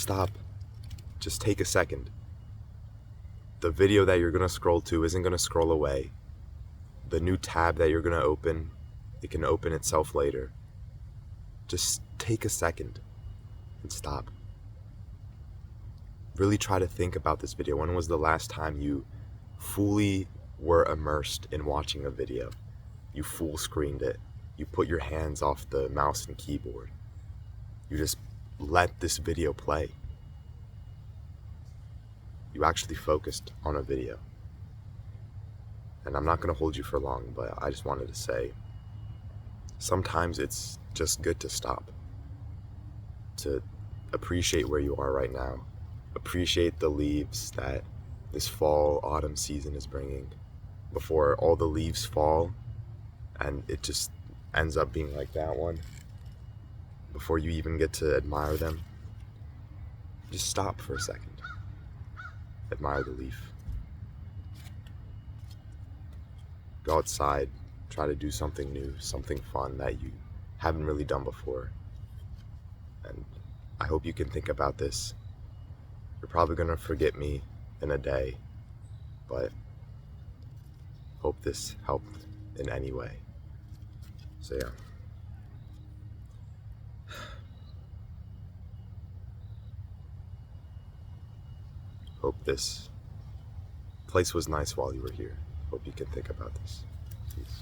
stop. Just take a second. The video that you're gonna scroll to isn't gonna scroll away. The new tab that you're gonna open, it can open itself later. Just take a second and stop. Really try to think about this video. When was the last time you fully were immersed in watching a video? You full screened it. You put your hands off the mouse and keyboard. You just let this video play. You actually focused on a video. And I'm not gonna hold you for long, but I just wanted to say, sometimes it's just good to stop. To appreciate where you are right now. Appreciate the leaves that this fall, autumn season is bringing. Before all the leaves fall and it just ends up being like that one. Before you even get to admire them, just stop for a second. Admire the leaf. Go outside, try to do something new, something fun that you haven't really done before. And I hope you can think about this. You're probably gonna forget me in a day, but hope this helped in any way. So yeah. Hope this place was nice while you were here. Hope you can think about this. Peace.